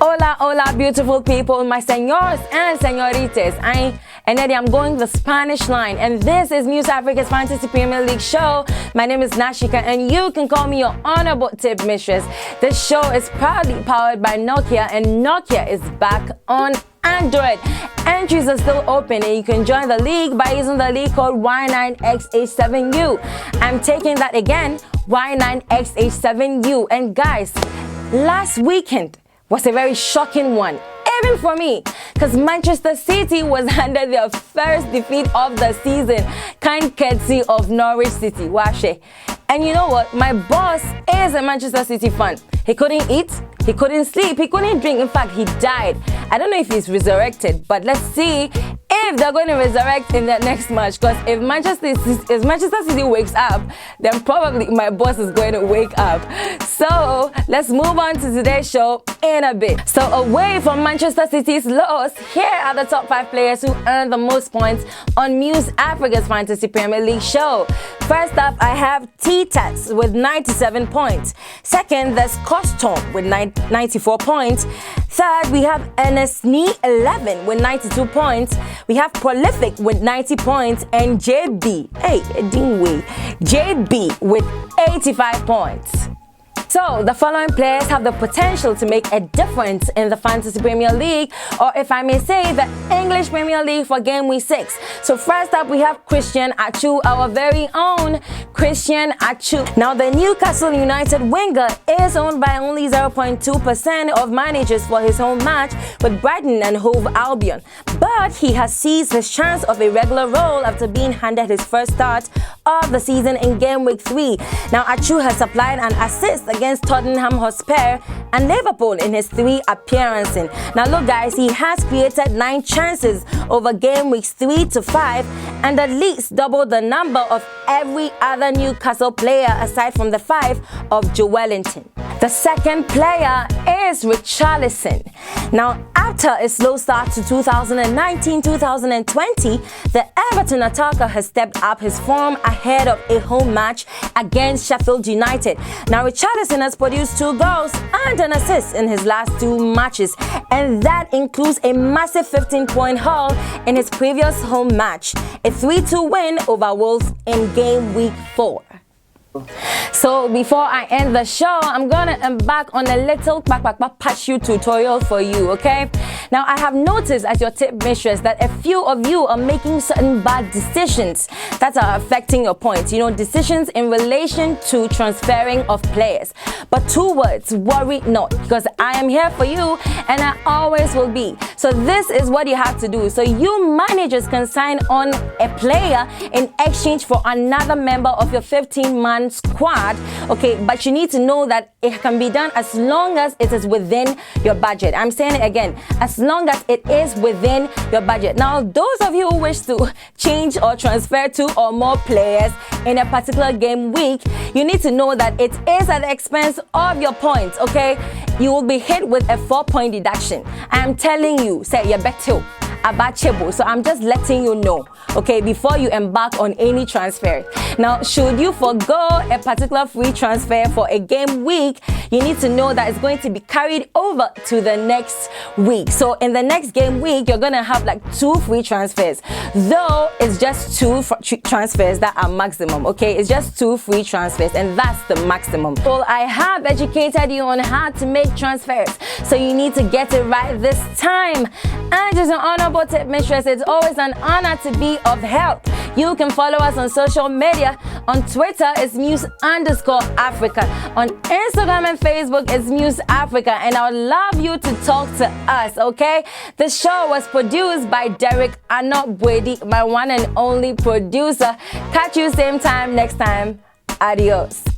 Hola, hola, beautiful people, my señores and señoritas. And Eddie, I'm going the Spanish line, and this is Muse Africa's Fantasy Premier League show. My name is Nashika, and you can call me your honorable tip mistress. This show is proudly powered by Nokia, and Nokia is back on Android. Entries are still open, and you can join the league by using the league code Y9XH7U. I'm taking that again, Y9XH7U. And guys, last weekend was a very shocking one, even for me, because Manchester City was handed their first defeat of the season, kind courtesy of Norwich City. Washe. And you know what? My boss is a Manchester City fan. He couldn't eat, he couldn't sleep, he couldn't drink. In fact, he died. I don't know if he's resurrected, but let's see if they're going to resurrect in that next match. Because if Manchester City wakes up, then probably my boss is going to wake up. So let's move on to today's show in a bit. So away from Manchester City's loss, here are the top 5 players who earned the most points on Muse Africa's Fantasy Premier League show. First up, I have T-Tats with 97 points. Second, there's Costom with 94 points. Third, we have NSNE11 with 92 points. We have Prolific with 90 points, and JB with 85 points. So, the following players have the potential to make a difference in the Fantasy Premier League, or if I may say, the English Premier League for GameWeek 6. So first up, we have Christian Atsu, our very own Christian Atsu. Now, the Newcastle United winger is owned by only 0.2% of managers for his home match with Brighton and Hove Albion. But he has seized his chance of a regular role after being handed his first start of the season in GameWeek 3. Now, Atsu has supplied an assist against Tottenham Hotspur and Liverpool in his 3 appearances. Now look guys, he has created 9 chances over game weeks 3 to 5 and at least double the number of every other Newcastle player aside from the 5 of Joe Wellington. The second player is Richarlison. Now, after a slow start to 2019-2020, the Everton attacker has stepped up his form ahead of a home match against Sheffield United. Now, Richarlison has produced 2 goals and an assist in his last 2 matches, and that includes a massive 15-point haul in his previous home match, a 3-2 win over Wolves in game week 4. So before I end the show, I'm gonna embark on a little patch you tutorial for you, okay? Now, I have noticed as your tip mistress that a few of you are making certain bad decisions that are affecting your points. You know, decisions in relation to transferring of players. But 2 words, worry not, because I am here for you and I always will be. So this is what you have to do. So you managers can sign on a player in exchange for another member of your 15-man squad, okay? But you need to know that it can be done as long as it is within your budget. I'm saying it again, as long as it is within your budget. Now, those of you who wish to change or transfer 2 or more players in a particular game week, you need to know that it is at the expense of your points, okay? You will be hit with a 4-point deduction. I am telling you, say you're better. So I'm just letting you know, okay, before you embark on any transfer. Now, should you forgo a particular free transfer for a game week, you need to know that it's going to be carried over to the next week. So in the next game week, you're going to have like 2 free transfers, though it's just 2 transfers that are maximum, okay? It's just 2 free transfers, and that's the maximum. So I have educated you on how to make transfers, so you need to get it right this time. And as an honorable tip mistress, it's always an honor to be of help. You can follow us on social media. On Twitter, it's Muse_Africa. On Instagram and Facebook, it's Muse Africa. And I would love you to talk to us, okay? The show was produced by Derek Anobwedi, my one and only producer. Catch you same time next time. Adios.